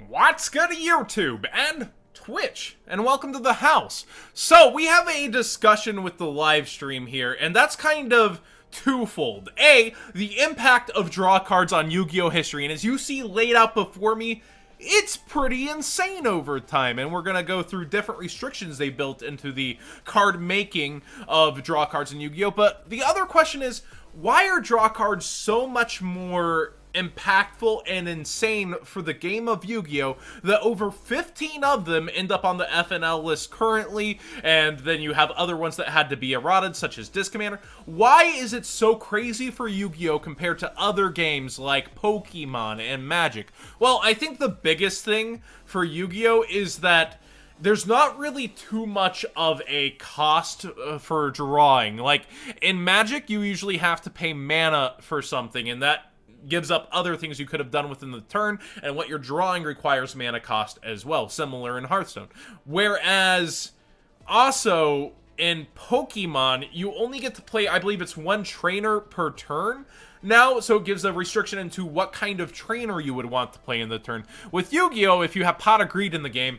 What's good, YouTube and Twitch, and welcome to the house. So we have a discussion with the live stream here, and that's kind of twofold. A, the impact of draw cards on Yu-Gi-Oh! History, and as you see laid out before me, it's pretty insane over time, and we're gonna go through different restrictions they built into the card making of draw cards in Yu-Gi-Oh! But the other question is, why are draw cards so much more impactful and insane for the game of Yu-Gi-Oh! That over 15 of them end up on the FNL list currently, and then you have other ones that had to be eroded, such as Disc Commander. Why is it so crazy for Yu-Gi-Oh! Compared to other games like Pokemon and Magic? Well, I think the biggest thing for Yu-Gi-Oh! Is that there's not really too much of a cost for drawing. Like, in Magic, you usually have to pay mana for something, and that gives up other things you could have done within the turn, and what you're drawing requires mana cost as well, similar in Hearthstone. Whereas, also, in Pokemon, you only get to play, I believe it's one trainer per turn now, so it gives a restriction into what kind of trainer you would want to play in the turn. With Yu-Gi-Oh!, if you have Pot of Greed in the game,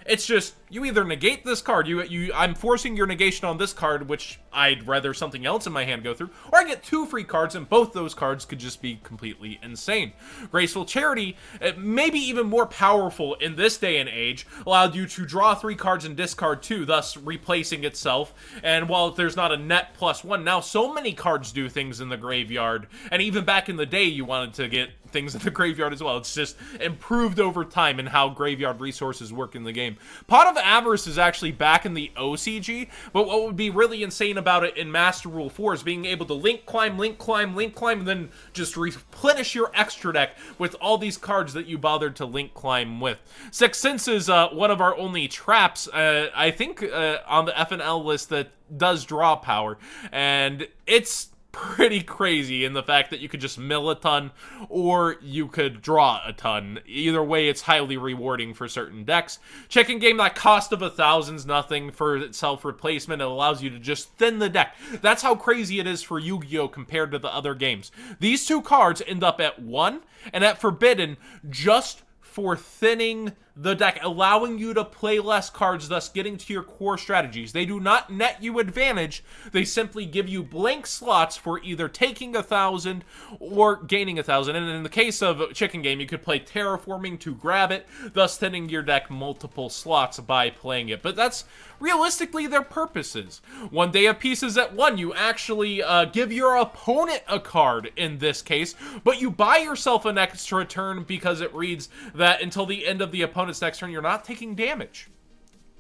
it's just, you either negate this card, I'm forcing your negation on this card, which I'd rather something else in my hand go through, or I get 2 free cards, and both those cards could just be completely insane. Graceful Charity, maybe even more powerful in this day and age, allowed you to draw 3 cards and discard 2, thus replacing itself, and while there's not a net +1, now so many cards do things in the graveyard, and even back in the day you wanted to get things in the graveyard as well. It's just improved over time in how graveyard resources work in the game. Pot of Avarice is actually back in the OCG, but what would be really insane about it in Master Rule 4 is being able to link climb, link climb, link climb, and then just replenish your extra deck with all these cards that you bothered to link climb with. Sixth Sense is one of our only traps, I think, on the FNL list that does draw power, and it's pretty crazy in the fact that you could just mill a ton or you could draw a ton. Either way, it's highly rewarding for certain decks. Chicken Game, that cost of 1,000's nothing for self-replacement. It allows you to just thin the deck. That's how crazy it is for Yu-Gi-Oh! Compared to the other games. These 2 cards end up at 1 and at Forbidden just for thinning the deck, allowing you to play less cards, thus getting to your core strategies. They do not net you advantage, they simply give you blank slots for either taking 1,000 or gaining 1,000. And in the case of Chicken Game, you could play Terraforming to grab it, thus thinning your deck multiple slots by playing it. But that's realistically their purposes. One Day of Peace is at 1. You actually give your opponent a card in this case, but you buy yourself an extra turn because it reads that until the end of the opponent's next turn, you're not taking damage.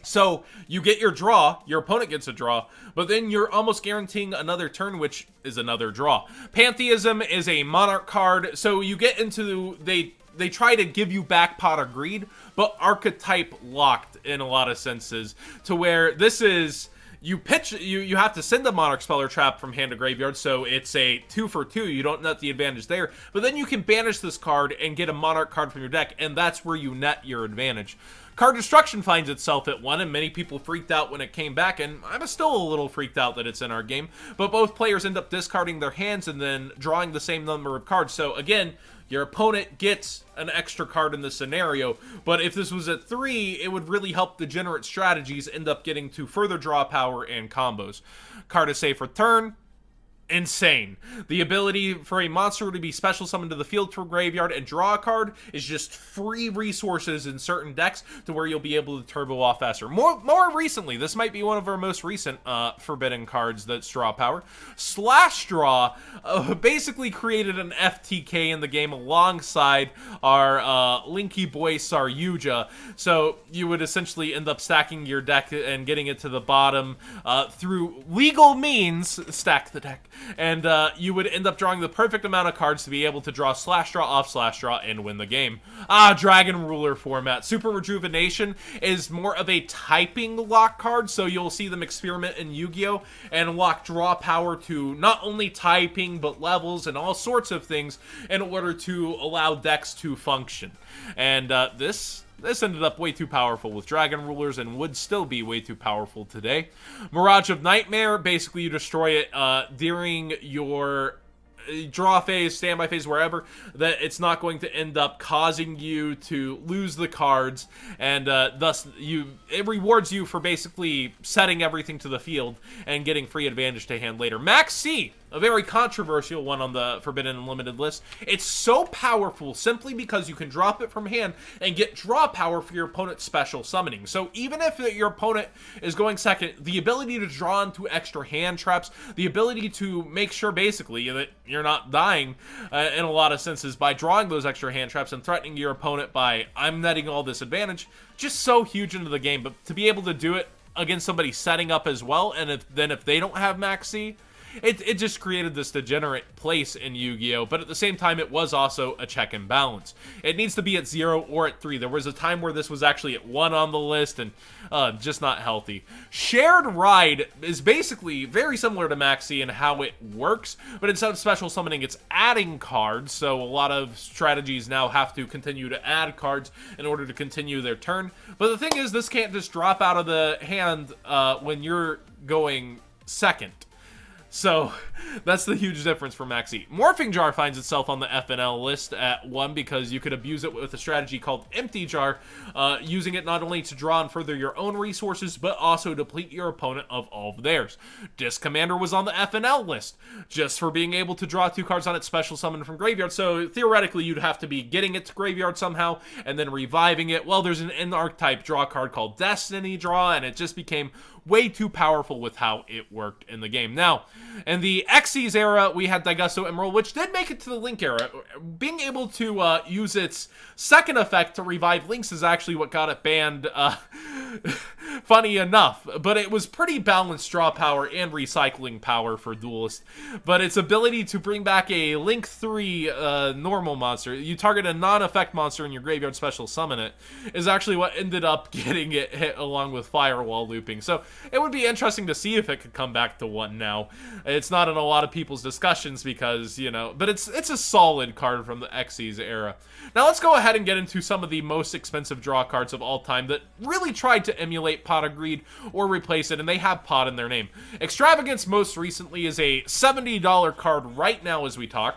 So you get your draw, your opponent gets a draw, but then you're almost guaranteeing another turn, which is another draw. Pantheism is a Monarch card, so you get into, they try to give you back Pot of Greed, but archetype locked in a lot of senses, to where this is, you have to send a Monarch spell or trap from hand to graveyard, so it's a 2 for 2, you don't net the advantage there, but then you can banish this card and get a Monarch card from your deck, and that's where you net your advantage. Card Destruction finds itself at 1, and many people freaked out when it came back, and I'm still a little freaked out that it's in our game, but both players end up discarding their hands and then drawing the same number of cards, so again, your opponent gets an extra card in this scenario, but if this was at 3, it would really help degenerate strategies end up getting to further draw power and combos. Card is safe return. Insane. The ability for a monster to be special summoned to the field from graveyard and draw a card is just free resources in certain decks to where you'll be able to turbo off faster. More recently, this might be one of our most recent forbidden cards that's draw power. Slash Draw basically created an FTK in the game alongside our Linky Boy Saryuja. So you would essentially end up stacking your deck and getting it to the bottom through legal means, stack the deck. And you would end up drawing the perfect amount of cards to be able to draw Slash Draw off Slash Draw and win the game. Dragon Ruler format. Super Rejuvenation is more of a typing lock card, so you'll see them experiment in Yu-Gi-Oh! And lock draw power to not only typing, but levels and all sorts of things in order to allow decks to function. And this ended up way too powerful with Dragon Rulers and would still be way too powerful today. Mirage of Nightmare, basically you destroy it during your draw phase, standby phase, wherever, that it's not going to end up causing you to lose the cards, and thus it rewards you for basically setting everything to the field and getting free advantage to hand later. Max C, a very controversial one on the Forbidden Unlimited list. It's so powerful simply because you can drop it from hand and get draw power for your opponent's special summoning. So even if your opponent is going second, the ability to draw into extra hand traps, the ability to make sure basically that you're not dying in a lot of senses by drawing those extra hand traps and threatening your opponent by, I'm netting all this advantage, just so huge into the game. But to be able to do it against somebody setting up as well, and if they don't have Max C, it just created this degenerate place in Yu-Gi-Oh! But at the same time, it was also a check and balance. It needs to be at 0 or at 3. There was a time where this was actually at 1 on the list, and just not healthy. Shared Ride is basically very similar to Max C in how it works, but instead of special summoning, it's adding cards, so a lot of strategies now have to continue to add cards in order to continue their turn. But the thing is, this can't just drop out of the hand when you're going second. So that's the huge difference for Max C. Morphing Jar finds itself on the FNL list at 1 because you could abuse it with a strategy called Empty Jar, using it not only to draw and further your own resources, but also deplete your opponent of all of theirs. Disc Commander was on the FNL list, just for being able to draw 2 cards on its special summon from graveyard, so theoretically you'd have to be getting it to graveyard somehow, and then reviving it. Well, there's an in-archetype draw card called Destiny Draw, and it just became way too powerful with how it worked in the game. Now, in the Xyz era, we had Daigusto Emerald, which did make it to the Link era. Being able to use its second effect to revive Links is actually what got it banned, funny enough. But it was pretty balanced draw power and recycling power for Duelist. But its ability to bring back a Link 3 normal monster, you target a non-effect monster in your graveyard, special summon it, is actually what ended up getting it hit along with Firewall looping. So it would be interesting to see if it could come back to 1 now. It's not in a lot of people's discussions because, you know, but it's a solid card from the Xyz era. Now let's go ahead and get into some of the most expensive draw cards of all time that really tried to emulate Pot of Greed or replace it, and they have Pot in their name. Extravagance most recently is a $70 card right now as we talk.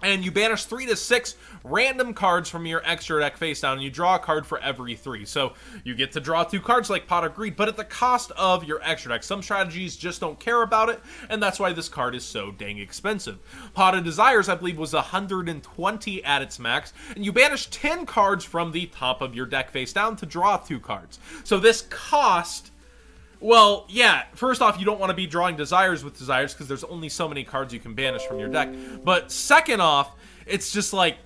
And you banish 3 to 6 random cards from your extra deck face down, and you draw a card for every 3. So you get to draw 2 cards like Pot of Greed, but at the cost of your extra deck. Some strategies just don't care about it, and that's why this card is so dang expensive. Pot of Desires, I believe, was 120 at its max, and you banish 10 cards from the top of your deck face down to draw 2 cards. So this cost... Well, yeah, first off, you don't want to be drawing Desires with Desires because there's only so many cards you can banish from your deck. But second off, it's just like,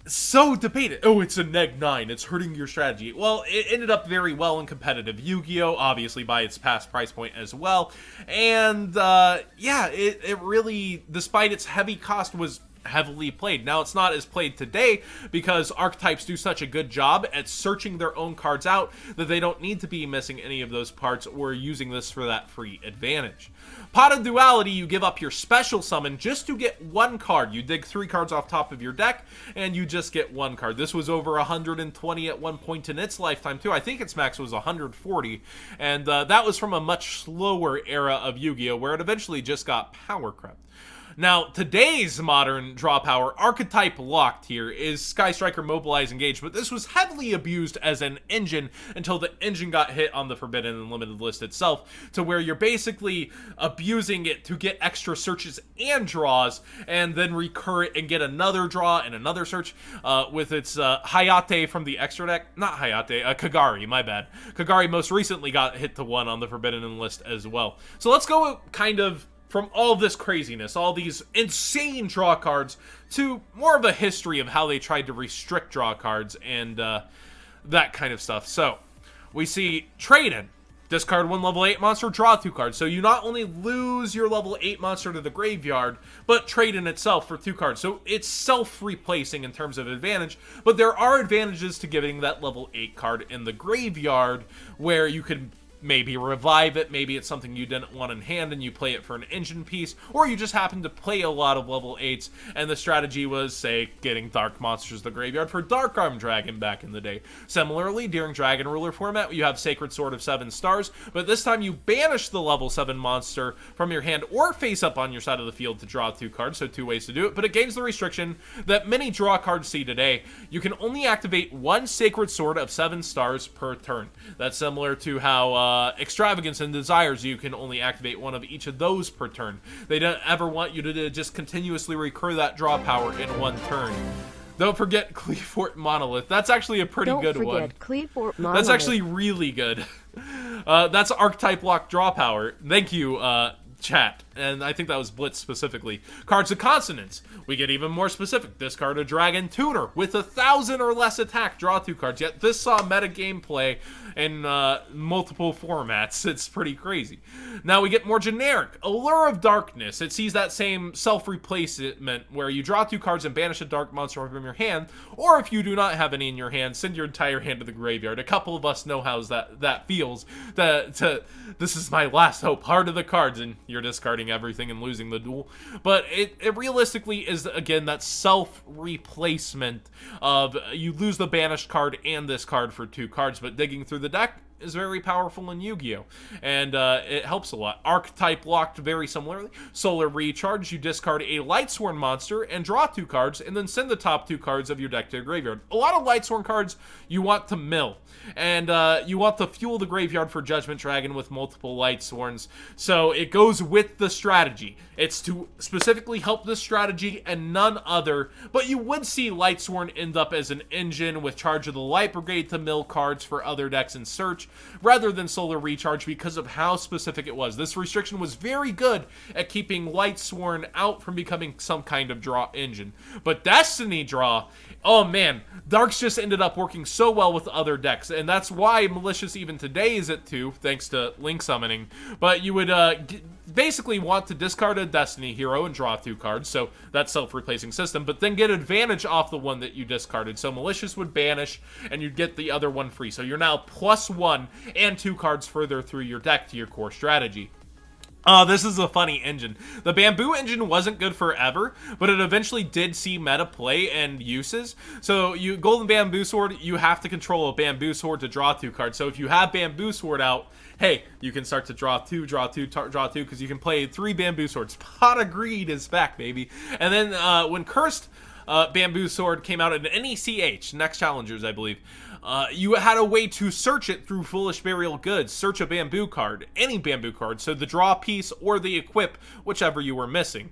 so debated. Oh, it's a neg-9, it's hurting your strategy. Well, it ended up very well in competitive Yu-Gi-Oh!, obviously by its past price point as well. And, yeah, it really, despite its heavy cost, was heavily played. Now, it's not as played today because archetypes do such a good job at searching their own cards out that they don't need to be missing any of those parts or using this for that free advantage. Pot of Duality, you give up your special summon just to get 1 card. You dig 3 cards off top of your deck, and you just get 1 card. This was over 120 at one point in its lifetime, too. I think its max was 140, and that was from a much slower era of Yu-Gi-Oh! Where it eventually just got power crept. Now, today's modern draw power, archetype locked here, is Sky Striker, Mobilize, Engage, but this was heavily abused as an engine until the engine got hit on the Forbidden Unlimited list itself, to where you're basically abusing it to get extra searches and draws, and then recur it and get another draw and another search with its Hayate from the extra deck. Not Hayate, Kagari, my bad. Kagari most recently got hit to 1 on the Forbidden list as well. So let's go kind of from all this craziness, all these insane draw cards, to more of a history of how they tried to restrict draw cards and that kind of stuff. So, we see Trade-In. Discard 1 level 8 monster, draw 2 cards. So you not only lose your level 8 monster to the graveyard, but Trade-In itself for 2 cards. So it's self-replacing in terms of advantage, but there are advantages to giving that level 8 card in the graveyard, where you can maybe revive it, maybe it's something you didn't want in hand and you play it for an engine piece, or you just happen to play a lot of level 8s, and the strategy was, say, getting Dark Monsters to the graveyard for Dark Arm Dragon back in the day. Similarly, during Dragon Ruler format, you have Sacred Sword of 7 stars, but this time you banish the level 7 monster from your hand or face up on your side of the field to draw 2 cards, so 2 ways to do it, but it gains the restriction that many draw cards see today. You can only activate 1 Sacred Sword of 7 stars per turn. That's similar to how Extravagance and Desires, you can only activate 1 of each of those per turn. They don't ever want you to just continuously recur that draw power in 1 turn. Don't forget Cleafort Monolith. That's actually a pretty good one. Don't forget Cleafort Monolith. That's actually really good. That's Archetype Lock draw power. Thank you, chat. And I think that was Blitz specifically. Cards of Consonance. We get even more specific. Discard a Dragon Tuner with 1,000 or less attack. Draw 2 cards. Yet this saw meta gameplay in multiple formats. It's pretty crazy. Now we get more generic. Allure of Darkness. It sees that same self-replacement where you draw 2 cards and banish a dark monster from your hand. Or if you do not have any in your hand, send your entire hand to the graveyard. A couple of us know how that feels. This is my last hope. Heart of the cards, and you're discarding everything and losing the duel. But it realistically is, again, that self-replacement of you lose the banished card and this card for 2 cards, but digging through the deck is very powerful in Yu-Gi-Oh! And it helps a lot. Archetype locked very similarly. Solar Recharge, you discard a Lightsworn monster and draw 2 cards, and then send the top 2 cards of your deck to your graveyard. A lot of Lightsworn cards you want to mill, and you want to fuel the graveyard for Judgment Dragon with multiple Lightsworns, so it goes with the strategy. It's to specifically help this strategy and none other, but you would see Lightsworn end up as an engine with Charge of the Light Brigade to mill cards for other decks in Search, rather than Solar Recharge because of how specific it was. This restriction was very good at keeping Lightsworn out from becoming some kind of draw engine. But Destiny draw, oh man, Darks just ended up working so well with other decks, and that's why Malicious even today is at 2, thanks to Link Summoning. But you would basically want to discard a Destiny hero and draw 2 cards, so that's self-replacing system, but then get advantage off the one that you discarded. So Malicious would banish, and you'd get the other one free. So you're now +1 and 2 cards further through your deck to your core strategy. This is a funny engine. The Bamboo engine wasn't good forever, but it eventually did see meta play and uses. So Golden Bamboo Sword, you have to control a Bamboo Sword to draw 2 cards. So if you have Bamboo Sword out, hey, you can start to draw 2, because you can play 3 Bamboo Swords. Pot of Greed is back, baby. And then when Cursed Bamboo Sword came out in NECH, Next Challengers, I believe, you had a way to search it through Foolish Burial Goods. Search a bamboo card, any bamboo card, so the draw piece or the equip, whichever you were missing.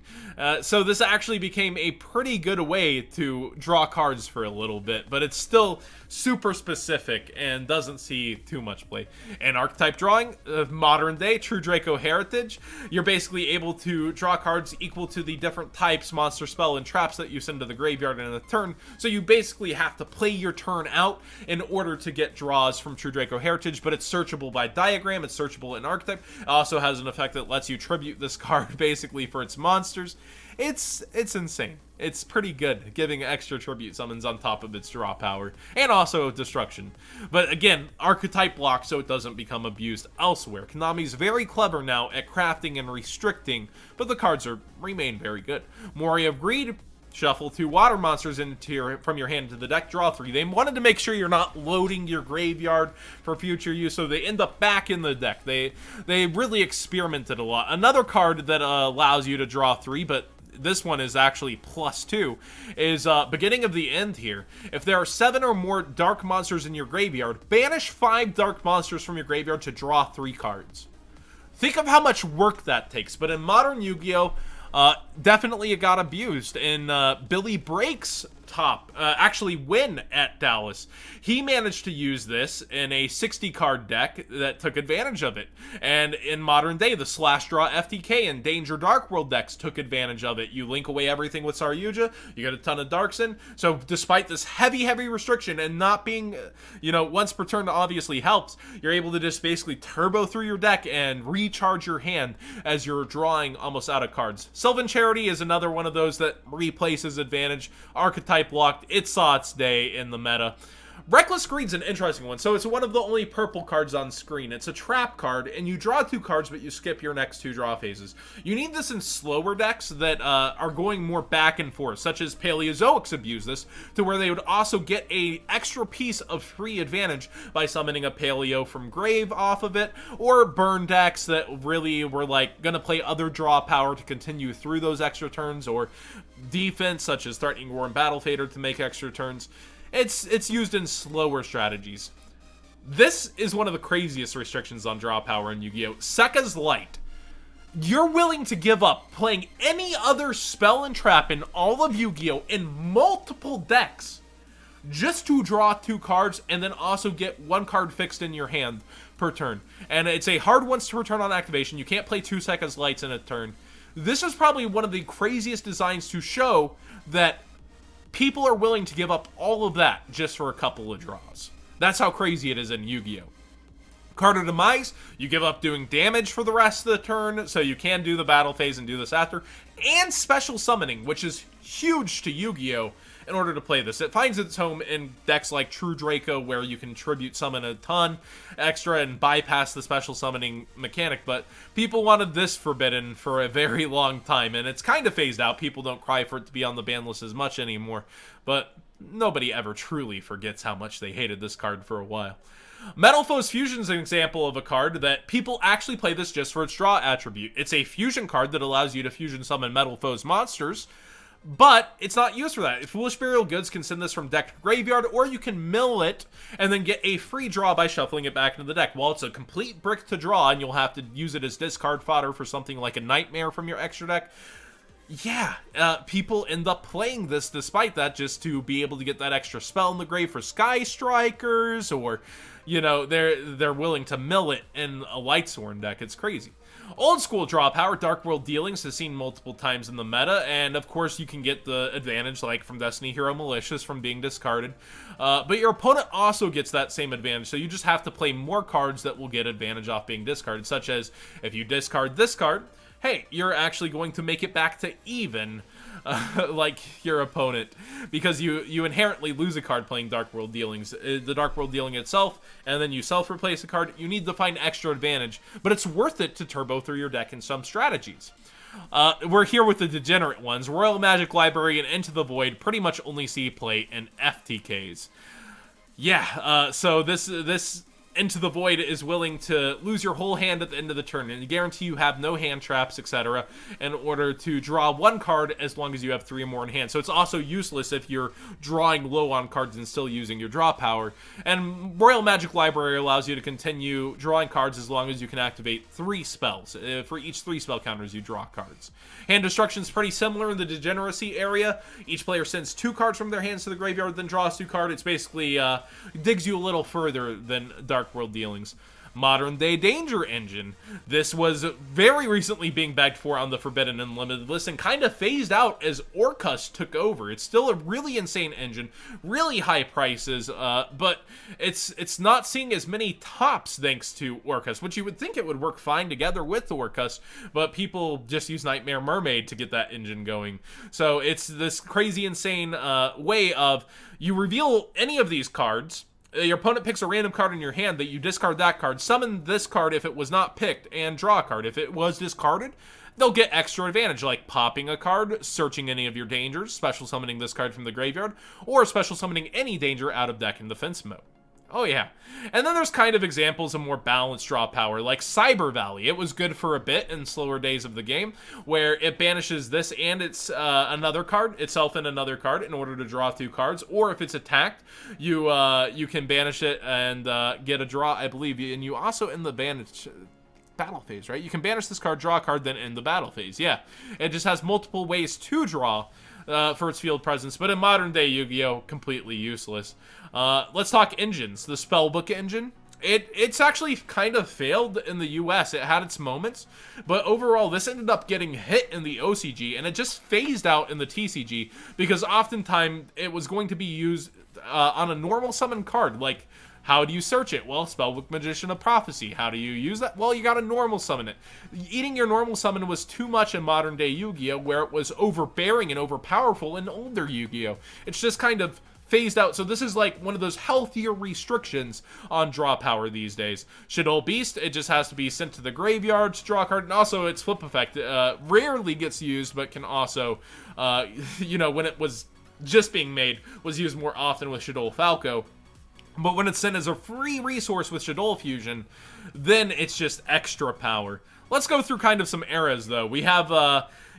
So this actually became a pretty good way to draw cards for a little bit, but it's still super specific and doesn't see too much play. And archetype drawing, modern day, True Draco Heritage, you're basically able to draw cards equal to the different types, monster, spell, and traps that you send to the graveyard in a turn. So you basically have to play your turn out in order to get draws from True Draco Heritage, but it's searchable by diagram, it's searchable in archetype. It also has an effect that lets you tribute this card basically for its monsters. It's insane. It's pretty good, giving extra tribute summons on top of its draw power, and also destruction. But again, archetype block so it doesn't become abused elsewhere. Konami's very clever now at crafting and restricting, but the cards remain very good. Mori of Greed, shuffle 2 water monsters from your hand to the deck, draw 3. They wanted to make sure you're not loading your graveyard for future use, so they end up back in the deck. They really experimented a lot. Another card that allows you to draw 3, but this one is actually +2, is Beginning of the End here. If there are 7 or more dark monsters in your graveyard, banish 5 dark monsters from your graveyard to draw 3 cards. Think of how much work that takes, but in modern Yu-Gi-Oh! Definitely it got abused. In Billy Break's actually win at Dallas, he managed to use this in a 60 card deck that took advantage of it. And in modern day, the Slash Draw FTK and Danger Dark World decks took advantage of it. You link away everything with Saryuja, you get a ton of darks in. So despite this heavy restriction and not being, once per turn obviously helps, you're able to just basically turbo through your deck and recharge your hand as you're drawing almost out of cards. Sylvan Charity is another one of those that replaces advantage. Archetype locked, it saw its day in the meta. Reckless Greed's an interesting one. So it's one of the only purple cards on screen. It's a trap card, and you draw 2 cards, but you skip your next 2 draw phases. You need this in slower decks that are going more back and forth, such as Paleozoics abuse this, to where they would also get a extra piece of free advantage by summoning a Paleo from grave off of it, or burn decks that really were like gonna play other draw power to continue through those extra turns, or defense, such as Threatening Roar and Battle Fader to make extra turns. It's used in slower strategies. This is one of the craziest restrictions on draw power in Yu-Gi-Oh! Sekka's Light. You're willing to give up playing any other spell and trap in all of Yu-Gi-Oh! In multiple decks just to draw 2 cards and then also get 1 card fixed in your hand per turn. And it's a hard once to return on activation. You can't play 2 Sekka's Lights in a turn. This is probably one of the craziest designs to show that people are willing to give up all of that just for a couple of draws. That's how crazy it is in Yu-Gi-Oh! Card of Demise, you give up doing damage for the rest of the turn, so you can do the battle phase and do this after. And special summoning, which is huge to Yu-Gi-Oh! In order to play this. It finds its home in decks like True Draco, where you can tribute summon a ton extra and bypass the special summoning mechanic, but people wanted this forbidden for a very long time, and it's kind of phased out. People don't cry for it to be on the ban list as much anymore, but nobody ever truly forgets how much they hated this card for a while. Metal Foes Fusion is an example of a card that people actually play this just for its draw attribute. It's a fusion card that allows you to fusion summon Metal Foes monsters, but it's not used for that. Foolish Burial Goods can send this from deck to graveyard, or you can mill it and then get a free draw by shuffling it back into the deck. While it's a complete brick to draw, and you'll have to use it as discard fodder for something like a Nightmare from your extra deck, yeah, people end up playing this despite that, just to be able to get that extra spell in the grave for Sky Strikers, or, you know, they're willing to mill it in a Lightsworn deck. It's crazy. Old school draw power, Dark World Dealings has seen multiple times in the meta, and of course you can get the advantage, like from Destiny Hero Malicious, from being discarded. But your opponent also gets that same advantage, so you just have to play more cards that will get advantage off being discarded, such as if you discard this card, hey, you're actually going to make it back to even, like your opponent, because you inherently lose a card playing Dark World Dealings. The Dark World Dealing itself, and then you self-replace a card. You need to find extra advantage, but it's worth it to turbo through your deck in some strategies. We're here with the degenerate ones. Royal Magic Library and Into the Void pretty much only see play in FTKs. Yeah, so this Into the Void is willing to lose your whole hand at the end of the turn, and guarantee you have no hand traps, etc., in order to draw 1 card as long as you have 3 or more in hand. So it's also useless if you're drawing low on cards and still using your draw power. And Royal Magic Library allows you to continue drawing cards as long as you can activate 3 spells. For each 3 spell counters, you draw cards. Hand destruction is pretty similar in the degeneracy area. Each player sends 2 cards from their hands to the graveyard, then draws 2 cards. It's basically digs you a little further than Dark World Dealings. Modern Day Danger Engine. This was very recently being begged for on the Forbidden and Limited list, and kind of phased out as Orcus took over. It's still a really insane engine, really high prices, but it's not seeing as many tops thanks to Orcus, which you would think it would work fine together with Orcus, but people just use Nightmare Mermaid to get that engine going. So it's this crazy insane way of, you reveal any of these cards, your opponent picks a random card in your hand, that you discard that card, summon this card if it was not picked, and draw a card. If it was discarded, they'll get extra advantage, like popping a card, searching any of your dangers, special summoning this card from the graveyard, or special summoning any danger out of deck in defense mode. Oh yeah. And then there's kind of examples of more balanced draw power, like Cyber Valley. It was good for a bit in slower days of the game, where it banishes this and it's another card, itself and another card, in order to draw 2 cards. Or if it's attacked, you can banish it and get a draw, I believe. And you also in the banish battle phase, right? You can banish this card, draw a card, then end the battle phase. Yeah, it just has multiple ways to draw for its field presence, but in modern day Yu-Gi-Oh, completely useless. Let's talk engines. The Spellbook engine. It's actually kind of failed in the US. It had its moments, but overall this ended up getting hit in the OCG, and it just phased out in the TCG, because oftentimes it was going to be used on a normal summon card. Like, how do you search it? Well, Spellbook Magician of Prophecy. How do you use that? Well, you gotta normal summon it. Eating your normal summon was too much in modern day Yu-Gi-Oh, where it was overbearing and overpowerful in older Yu-Gi-Oh. It's just kind of phased out. So this is like one of those healthier restrictions on draw power these days. Shadow Beast, it just has to be sent to the graveyard to draw a card, and also its flip effect rarely gets used, but can also, you know, when it was just being made, was used more often with Shadow Falco. But when it's sent as a free resource with Shadow Fusion, then it's just extra power. Let's go through kind of some eras, though. We have,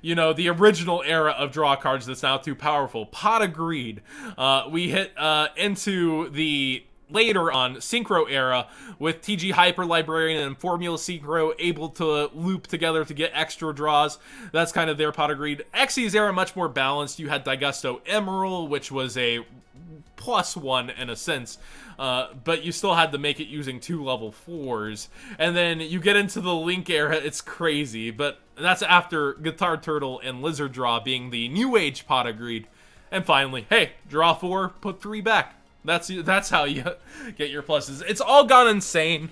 you know, the original era of draw cards that's now too powerful. Pot of Greed. We hit into the later on Synchro era with TG Hyper Librarian and Formula Synchro able to loop together to get extra draws. That's kind of their Pot of Greed. Xyz era, much more balanced. You had Daigusto Emerald, which was a +1 in a sense, but you still had to make it using 2 level 4s. And then you get into the Link era, it's crazy, but that's after Guitar Turtle and Lizard Draw being the New Age Pot of Greed. And finally, hey, draw 4, put 3 back. That's how you get your pluses. It's all gone insane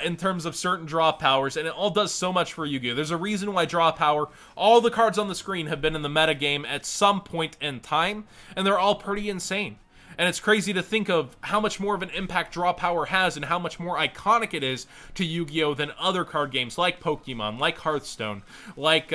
in terms of certain draw powers, and it all does so much for Yu-Gi-Oh! There's a reason why draw power, all the cards on the screen have been in the metagame at some point in time, and they're all pretty insane. And it's crazy to think of how much more of an impact draw power has and how much more iconic it is to Yu-Gi-Oh! Than other card games like Pokemon, like Hearthstone, like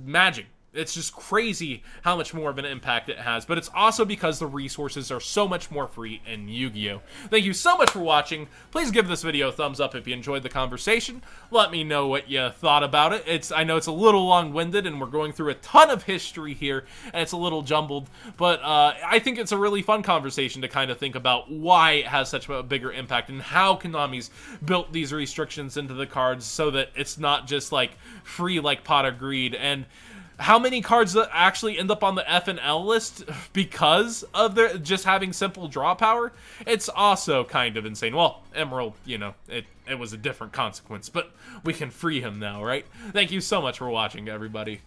Magic. It's just crazy how much more of an impact it has, but it's also because the resources are so much more free in Yu-Gi-Oh! Thank you so much for watching. Please give this video a thumbs up if you enjoyed the conversation. Let me know what you thought about it. I know it's a little long-winded, and we're going through a ton of history here, and it's a little jumbled, but I think it's a really fun conversation to kind of think about why it has such a bigger impact and how Konami's built these restrictions into the cards so that it's not just like free like Pot of Greed, and how many cards that actually end up on the F and L list because of their just having simple draw power. It's also kind of insane. Well, Emerald, you know, it was a different consequence, but we can free him now, right? Thank you so much for watching, everybody.